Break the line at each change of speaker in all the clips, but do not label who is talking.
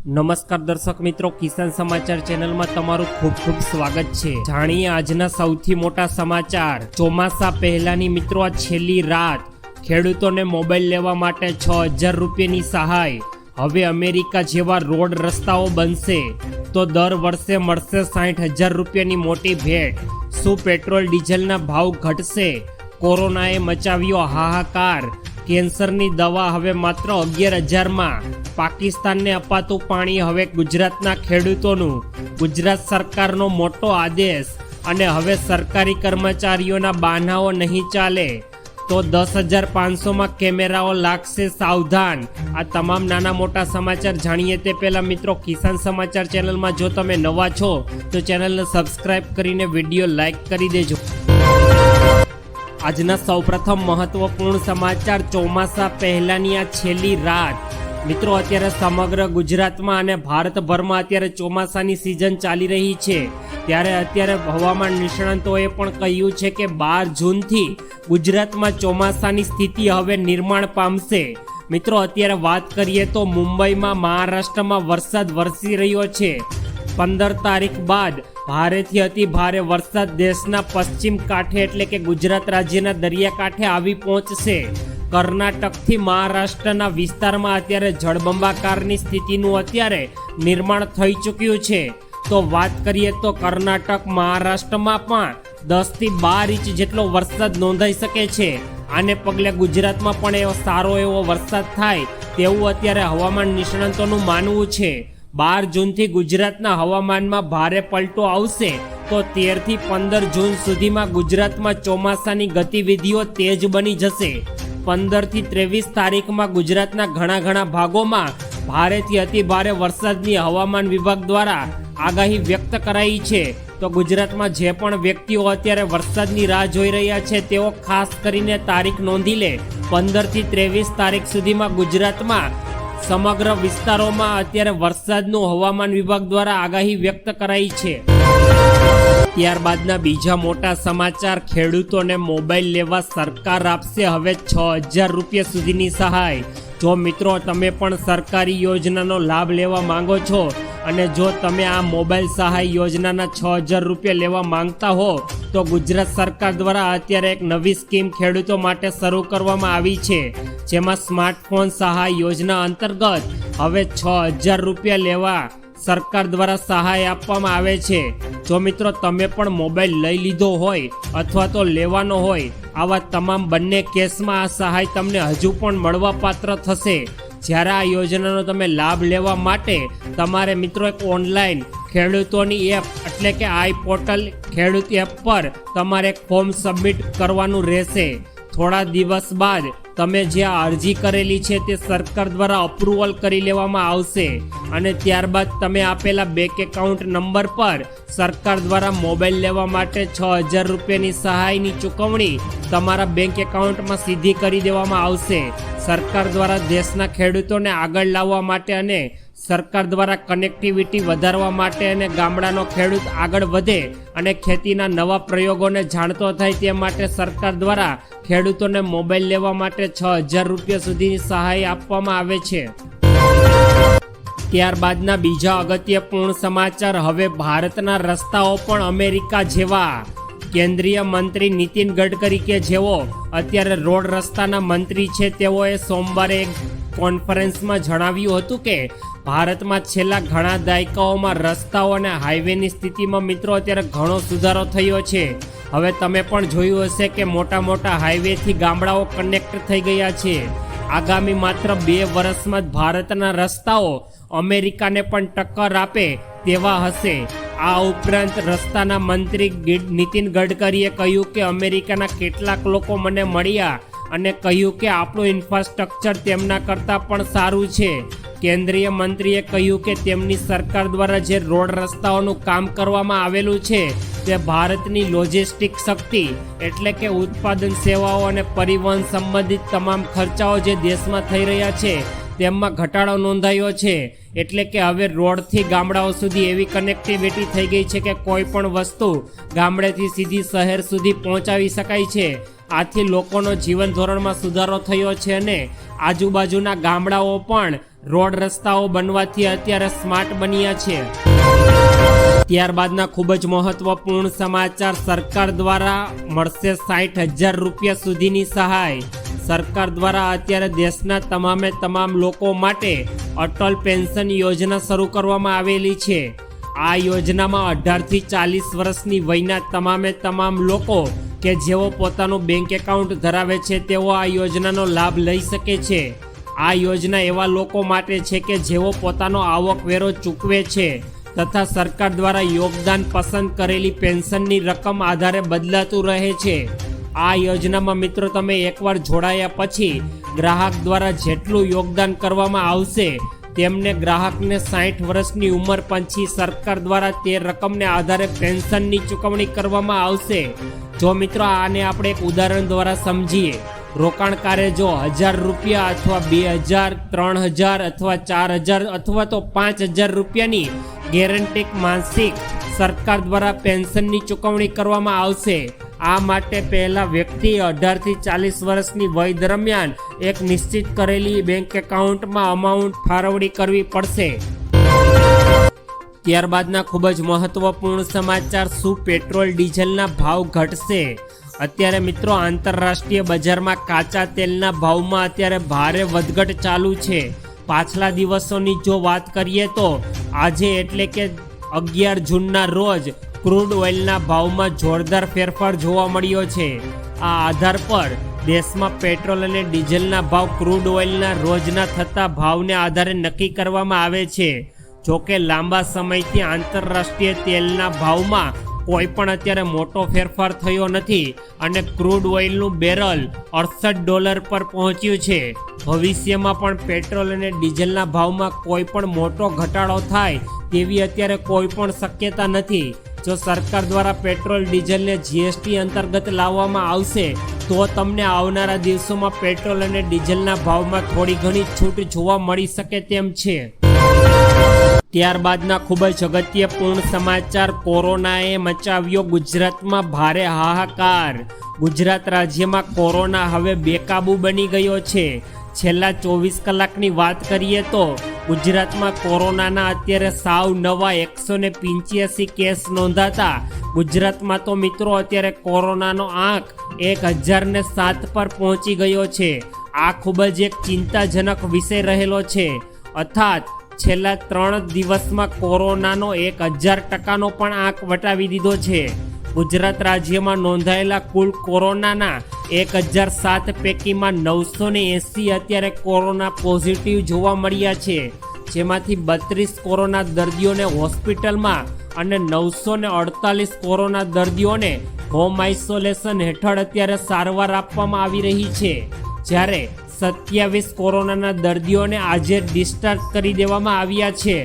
નમસ્કાર દર્શક મિત્રો, કિસાન સમાચાર ચેનલમાં તમારું ખૂબ ખૂબ સ્વાગત છે। જાણીએ આજના સૌથી મોટા સમાચાર। ચોમાસા પહેલાની મિત્રો આ છેલ્લી રાત ખેડૂતોને મોબાઈલ લેવા માટે 6000 રૂપિયાની સહાય। હવે અમેરિકા જેવા રોડ રસ્તાઓ બનશે તો દર વર્ષે મળશે 60000 રૂપિયાની મોટી ભેટ। શું પેટ્રોલ ડીઝલના ભાવ ઘટશે? કોરોનાએ મચાવ્યો હાહાકાર। કેન્સરની દવા હવે માત્ર 11000માં। પાકિસ્તાનને અપાતું પાણી હવે ગુજરાતના ખેડૂતોનું। ગુજરાત સરકારનો મોટો આદેશ અને હવે સરકારી કર્મચારીઓના બહાનાઓ નહીં ચાલે તો 10500માં કેમેરાઓ લાગશે, સાવધાન। આ તમામ નાના મોટા સમાચાર જાણીએ તે પહેલા મિત્રો, કિસાન સમાચાર ચેનલમાં જો તમે નવા છો તો ચેનલને સબસ્ક્રાઇબ કરીને વિડીયો લાઈક કરી દેજો। આજના સૌપ્રથમ મહત્વપૂર્ણ સમાચાર। ચોમાસા પહેલાની આ છેલ્લી રાત મિત્રો, અત્યારે સમગ્ર ગુજરાતમાં અને ભારતભરમાં અત્યારે ચોમાસાની સિઝન ચાલી રહી છે। ત્યારે અત્યારે હવામાન નિષ્ણાંતોએ પણ કહ્યું છે કે 12 જૂનથી ગુજરાતમાં ચોમાસાની સ્થિતિ હવે નિર્માણ પામશે। મિત્રો અત્યારે વાત કરીએ તો મુંબઈમાં, મહારાષ્ટ્રમાં વરસાદ વરસી રહ્યો છે। 15 તારીખ બાદ ભારેથી અતિ ભારે વરસાદ દેશના પશ્ચિમ કાંઠે એટલે કે ગુજરાત રાજ્યના દરિયાકાંઠે આવી પહોંચશે। કર્ણાટકથી મહારાષ્ટ્રના વિસ્તારમાં અત્યારે જળબંબાકારની સ્થિતિનું અત્યારે નિર્માણ થઈ ચૂક્યું છે। તો વાત કરીએ તો કર્ણાટક, મહારાષ્ટ્રમાં પણ 10 થી 12 ઇંચ જેટલો વરસાદ નોંધાઈ શકે છે। આને પગલે ગુજરાતમાં પણ એવો સારો એવો વરસાદ થાય તેવું અત્યારે હવામાન નિષ્ણાંતોનું માનવું છે। 12 જૂનથી ગુજરાતના હવામાનમાં ભારે પલટો આવશે તો 13 થી 15 જૂન સુધીમાં ગુજરાતમાં ચોમાસાની ગતિવિધિઓ તેજ બની જશે। 15 થી 23 તારીખમાં ગુજરાતના ઘણા ભાગોમાં ભારેથી અતિ ભારે વરસાદની હવામાન વિભાગ દ્વારા આગાહી વ્યક્ત કરાઈ છે। તો ગુજરાતમાં જે પણ વ્યક્તિઓ અત્યારે વરસાદની રાહ જોઈ રહ્યા છે તેઓ ખાસ કરીને તારીખ નોંધી લે। 15 થી 23 તારીખ સુધીમાં ગુજરાતમાં સમગ્ર વિસ્તારોમાં અત્યારે વરસાદનું હવામાન વિભાગ દ્વારા આગાહી વ્યક્ત કરાઈ છે। ત્યારબાદના બીજા મોટા સમાચાર। ખેડૂતોને મોબાઈલ લેવા સરકાર આપશે હવે 6000 રૂપિયા સુધીની સહાય। જો મિત્રો તમે પણ સરકારી યોજનાનો લાભ લેવા માંગો છો અને જો તમે આ મોબાઈલ સહાય યોજનાના 6000 રૂપિયા લેવા માંગતા હો તો ગુજરાત સરકાર દ્વારા અત્યારે એક નવી સ્કીમ ખેડૂતો માટે શરૂ કરવામાં આવી છે, જેમાં સ્માર્ટફોન સહાય યોજના અંતર્ગત હવે 6000 રૂપિયા લેવા સરકાર દ્વારા સહાય આપવામાં આવે છે। જો મિત્રો તમે પણ મોબાઈલ લઈ લીધો હોય અથવા તો લેવાનો હોય, આવા તમામ બંને કેસમાં આ સહાય તમને હજુ પણ મળવાપાત્ર થશે। જ્યારે આ યોજનાનો તમે લાભ લેવા માટે તમારે મિત્રો એક ઓનલાઈન ખેડૂતોની એપ એટલે કે આઈ પોર્ટલ ખેડૂત એપ પર તમારે એક ફોર્મ સબમિટ કરવાનું રહેશે। થોડા દિવસ બાદ તમે જે અરજી કરેલી છે તે સરકાર દ્વારા અપ્રુવલ કરી લેવામાં આવશે અને ત્યારબાદ તમે આપેલા બેંક એકાઉન્ટ નંબર પર સરકાર દ્વારા મોબાઈલ લેવા માટે 6000 રૂપિયાની સહાયની ચૂકવણી તમારા બેંક એકાઉન્ટમાં સીધી કરી દેવામાં આવશે। સરકાર દ્વારા દેશના ખેડૂતોને આગળ લાવવા માટે અને સરકાર દ્વારા કનેક્ટિવિટી વધારવા માટે અને ગામડાનો ખેડૂત આગળ વધે અને ખેતીના નવા પ્રયોગોને જાણતો થાય તે માટે સરકાર દ્વારા ખેડૂતોને મોબાઈલ લેવા માટે 6000 રૂપિયા સુધીની સહાય આપવામાં આવે છે। ત્યારબાદના બીજા અગત્યપૂર્ણ સમાચાર। હવે ભારતના રસ્તાઓ પણ અમેરિકા જેવા। કેન્દ્રીય મંત્રી નીતિન ગડકરી કે જેઓ અત્યારે રોડ રસ્તાના મંત્રી છે, તેઓએ સોમવારે એક કોન્ફરન્સમાં જણાવ્યું હતું કે ભારતમાં છેલ્લા ઘણા દાયકાઓમાં રસ્તાઓ અને હાઈવેની સ્થિતિમાં મિત્રો અત્યારે ઘણો સુધારો થયો છે। હવે તમે પણ જોયું હશે કે મોટા હાઈવેથી ગામડાઓ કનેક્ટ થઈ ગયા છે। આગામી માત્ર 2 વર્ષમાં જ ભારતના રસ્તાઓ અમેરિકાને પણ ટક્કર આપે તેવા હશે। આ ઉપરાંત રસ્તાના મંત્રી નીતિન ગડકરીએ કહ્યું કે અમેરિકાના કેટલાક લોકો મને મળ્યા અને કહ્યું કે આપણું ઇન્ફ્રાસ્ટ્રક્ચર તેમના કરતાં પણ સારું છે। કેન્દ્રીય મંત્રીએ કહ્યું કે તેમની સરકાર દ્વારા જે રોડ રસ્તાઓનું કામ કરવામાં આવેલું છે તે ભારતની લોજિસ્ટિક શક્તિ એટલે કે ઉત્પાદન સેવાઓ અને પરિવહન સંબંધિત તમામ ખર્ચાઓ જે દેશમાં થઈ રહ્યા છે તેમાં ઘટાડો નોંધાયો છે। એટલે કે હવે રોડથી ગામડાઓ સુધી એવી કનેક્ટિવિટી થઈ ગઈ છે કે કોઈ પણ વસ્તુ ગામડેથી સીધી શહેર સુધી પહોંચાવી શકાય છે। આથી લોકોનો જીવન ધોરણમાં સુધારો થયો છે અને આજુબાજુના ગામડાઓ પણ રોડ રસ્તાઓ બનવાથી અત્યારે સ્માર્ટ બન્યા છે। ત્યારબાદના ખૂબ જ મહત્વપૂર્ણ સમાચાર, સરકાર દ્વારા મળશે 60,000 રૂપિયા સુધીની સહાય। સરકાર દ્વારા અત્યારે દેશના તમામ લોકો માટે અટલ પેન્શન યોજના શરૂ કરવામાં આવેલી છે। આ યોજનામાં 18 થી 40 વર્ષની વયના તમામ લોકો કે જેઓ પોતાનું બેંક એકાઉન્ટ ધરાવે છે તેઓ આ યોજનાનો લાભ લઈ શકે છે। આ યોજના એવા લોકો માટે છે કે જેઓ પોતાનો આવકવેરો ચૂકવે છે તથા સરકાર દ્વારા યોગદાન પસંદ કરેલી પેન્શનની રકમ આધારે બદલાતું રહે છે। આ યોજનામાં મિત્રો તમે એકવાર જોડાયા પછી ગ્રાહક દ્વારા જેટલું યોગદાન કરવામાં આવશે તેમને ગ્રાહકને 60 વર્ષની ઉંમર પછી સરકાર દ્વારા તે રકમને આધારે પેન્શનની ચૂકવણી કરવામાં આવશે। જો મિત્રો આને આપણે એક ઉદાહરણ દ્વારા સમજીએ, રોકાણકારે જો 1000 રૂપિયા અથવા 2000, 3000 અથવા 4000 અથવા તો 5000 રૂપિયાની ગેરંટી માસિક સરકાર દ્વારા પેન્શનની ચૂકવણી કરવામાં આવશે। આ માટે પહેલા વ્યક્તિએ 18 થી 40 વર્ષની વય દરમિયાન એક નિશ્ચિત કરેલી બેંક એકાઉન્ટમાં અમાઉન્ટ ફાળવણી કરવી પડશે। ત્યારબાદના ખૂબ જ મહત્વપૂર્ણ સમાચાર, શું પેટ્રોલ ડીઝલના ભાવ ઘટશે? અત્યારે મિત્રો આંતરરાષ્ટ્રીય બજારમાં કાચા તેલના ભાવમાં અત્યારે ભારે વધઘટ ચાલુ છે। પાછલા દિવસોની જો વાત કરીએ તો આજે એટલે કે 11 જૂનના રોજ ક્રૂડ ઓઇલના ભાવમાં જોરદાર ફેરફાર જોવા મળ્યો છે। આ આધાર પર દેશમાં પેટ્રોલ અને ડીઝલના ભાવ ક્રૂડ ઓઇલના રોજના થતા ભાવને આધારે નક્કી કરવામાં આવે છે। જોકે લાંબા સમયથી આંતરરાષ્ટ્રીય તેલના ભાવમાં કોઈ પણ અત્યારે મોટો ફેરફાર થયો નથી અને ક્રૂડ ઓઇલનું બેરલ $68 પર પહોંચ્યું છે। ભવિષ્યમાં પણ પેટ્રોલ અને ડીઝલના ભાવમાં કોઈ પણ મોટો ઘટાડો થાય તેવી અત્યારે કોઈ પણ શક્યતા નથી। જો સરકાર દ્વારા પેટ્રોલ ડીઝલને જીએસટી અંતર્ગત લાવવામાં આવશે તો તમને આવનારા દિવસોમાં પેટ્રોલ અને ડીઝલના ભાવમાં થોડી ઘણી છૂટ જોવા મળી શકે તેમ છે। ત્યારબાદના ખૂબ જ અગત્યપૂર્ણ સમાચાર, કોરોનાએ મચાવ્યો ગુજરાતમાં ભારે હાહાકાર। ગુજરાત રાજ્યમાં કોરોના હવે બેકાબુ બની ગયો છે। છેલ્લા 24 કલાકની વાત કરીએ તો ગુજરાતમાં કોરોનાના અત્યારે સાવ નવા 185 કેસ નોંધાતા ગુજરાતમાં તો મિત્રો અત્યારે કોરોનાનો આંક 1007 પર પહોંચી ગયો છે। આ ખૂબ જ એક ચિંતાજનક વિષય રહેલો છે। અર્થાત છેલ્લા 3 દિવસમાં કોરોનાનો 1000%નો પણ આંક વટાવી દીધો છે। ગુજરાત રાજ્યમાં નોંધાયેલા કુલ કોરોનાના 1007 પૈકીમાં 980 અત્યારે કોરોના પોઝિટિવ જોવા મળ્યા છે, જેમાંથી 32 કોરોના દર્દીઓને હોસ્પિટલમાં અને 948 કોરોના દર્દીઓને હોમ આઇસોલેશન હેઠળ અત્યારે સારવાર આપવામાં આવી રહી છે, જ્યારે 27 કોરોનાના દર્દીઓને આજે ડિસ્ચાર્જ કરી દેવામાં આવ્યા છે।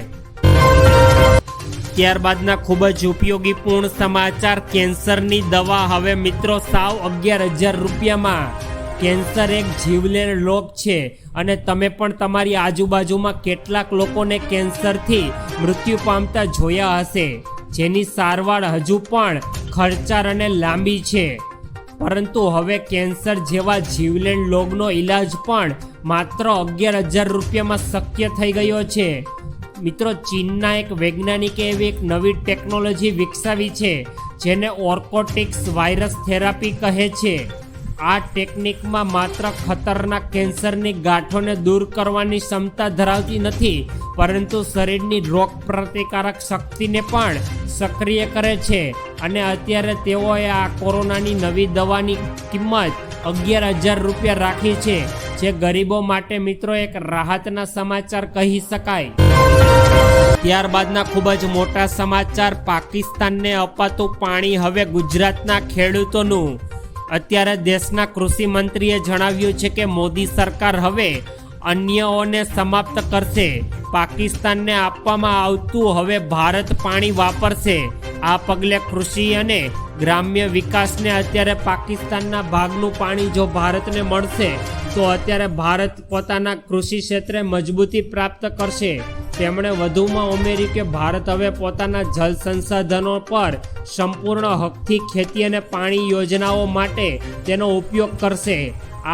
ત્યારબાદના ખૂબ જ ઉપયોગીપૂર્ણ સમાચાર, કેન્સરની દવા હવે મિત્રો સાવ 11,000 રૂપિયામાં। કેન્સર એક જીવલેણ રોગ છે અને તમે પણ તમારી આજુબાજુમાં કેટલાક લોકોને કેન્સરથી મૃત્યુ પામતા જોયા હશે, જેની સારવાર હજુ પણ ખર્ચાળ અને લાંબી છે। પરંતુ હવે કેન્સર જેવા જીવલેણ રોગનો ઈલાજ પણ માત્ર 11,000 રૂપિયામાં શક્ય થઈ ગયો છે। મિત્રો, ચીનના એક વૈજ્ઞાનિકે એવી એક નવી ટેકનોલોજી વિકસાવી છે જેને ઓર્કોટિક્સ વાયરસ થેરાપી કહે છે। આ ટેકનિકમાં માત્ર ખતરનાક કેન્સરની ગાંઠોને દૂર કરવાની ક્ષમતા ધરાવતી નથી, પરંતુ શરીરની રોગ પ્રતિકારક શક્તિને પણ સક્રિય કરે છે અને અત્યારે તેઓએ આ કોરોનાની નવી દવાની કિંમત 11,000 રૂપિયા રાખી છે, જે ગરીબો માટે મિત્રો એક રાહતના સમાચાર કહી શકાય। ત્યારબાદના ખૂબ જ મોટા સમાચાર, પાકિસ્તાનને અપાતું પાણી હવે ગુજરાતના ખેડૂતોનું। અત્યારે દેશના કૃષિ મંત્રીએ જણાવ્યું છે કે મોદી સરકાર હવે અન્યોને સમાપ્ત કરશે। પાકિસ્તાનને આપવામાં આવતું હવે ભારત પાણી વાપરશે। આ પગલે કૃષિ અને ગ્રામ્ય વિકાસને અત્યારે પાકિસ્તાનના ભાગનું પાણી જો ભારતને મળશે તો અત્યારે ભારત પોતાના કૃષિ ક્ષેત્રે મજબૂતી પ્રાપ્ત કરશે। તેમણે વધુમાં ઉમેર્યું કે ભારત હવે પોતાના જળ સંસાધનો પર સંપૂર્ણ હકથી ખેતી અને પાણી યોજનાઓ માટે તેનો ઉપયોગ કરશે।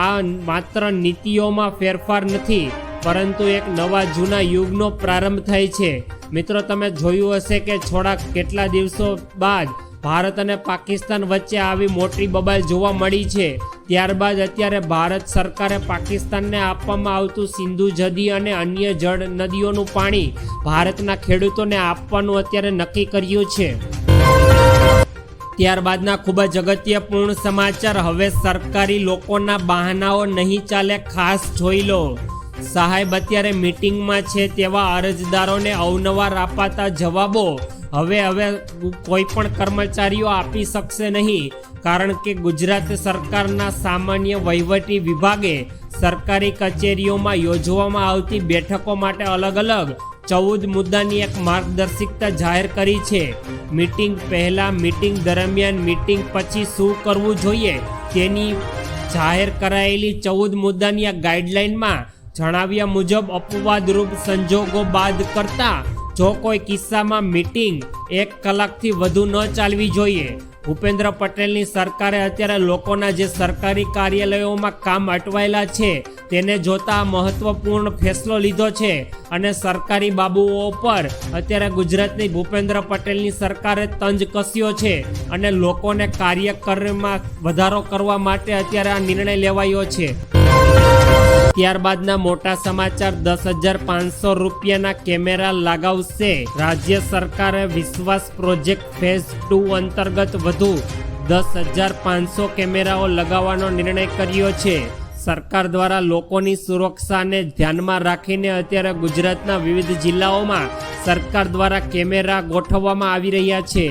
આ માત્ર નીતિઓમાં ફેરફાર નથી, પરંતુ એક નવા જૂના યુગનો પ્રારંભ થાય છે। મિત્રો, તમે જોયું હશે કે થોડા કેટલા દિવસો બાદ ભારત અને પાકિસ્તાન વચ્ચે આવી મોટી બબાલ જોવા મળી છે। ત્યારબાદ અત્યારે ભારત સરકારે પાકિસ્તાનને આપવામાં આવતું સિંધુ નદી અને અન્ય જળ નદીઓનું પાણી ભારતના ખેડૂતોને આપવાનું અત્યારે નક્કી કર્યું છે। ત્યારબાદના ખૂબ જ અગત્યપૂર્ણ સમાચાર। હવે સરકારી લોકોના બહાનાઓ નહીં ચાલે, ખાસ જોઈ લો। સાહેબ અત્યારે મીટિંગમાં છે તેવા અરજદારોને અવનવાર અપાતા જવાબો હવે કોઈ પણ કર્મચારીઓ આપી શકશે નહીં, કારણ કે ગુજરાત સરકારના સામાન્ય વહીવટી વિભાગે સરકારી કચેરીઓમાં યોજવામાં આવતી બેઠકો માટે અલગ અલગ 14 મુદ્દાની એક માર્ગદર્શિકા જાહેર કરી છે। મીટિંગ પહેલા, મીટિંગ દરમિયાન, મીટિંગ પછી શું કરવું જોઈએ તેની જાહેર કરાયેલી 14 મુદ્દાની આ ગાઈડલાઈનમાં જણાવ્યા મુજબ અપવાદરૂપ સંજોગો બાદ કરતા જો કોઈ કિસ્સામાં મીટિંગ 1 કલાકથી વધુ ન ચાલવી જોઈએ। ભૂપેન્દ્ર પટેલની સરકારે અત્યારે લોકોના જે સરકારી કાર્યાલયોમાં કામ અટવાયેલા છે તેને જોતા મહત્વપૂર્ણ ફેસલો લીધો છે અને સરકારી બાબુઓ પર અત્યારે ગુજરાતની ભૂપેન્દ્ર પટેલની સરકારે તંજ કસ્યો છે અને લોકોને કાર્યમાં વધારો કરવા માટે અત્યારે આ નિર્ણય લેવાયો છે। ત્યારબાદના મોટા સમાચાર। 10,500 રૂપિયાના કેમેરા લગાવશે રાજ્ય સરકારે। વિશ્વાસ પ્રોજેક્ટ ફેઝ 2 અંતર્ગત વધુ 10,500 કેમેરાઓ લગાવવાનો નિર્ણય કર્યો છે। સરકાર દ્વારા લોકોની સુરક્ષાને ધ્યાનમાં રાખીને અત્યારે ગુજરાતના વિવિધ જિલ્લાઓમાં સરકાર દ્વારા કેમેરા ગોઠવવામાં આવી રહ્યા છે।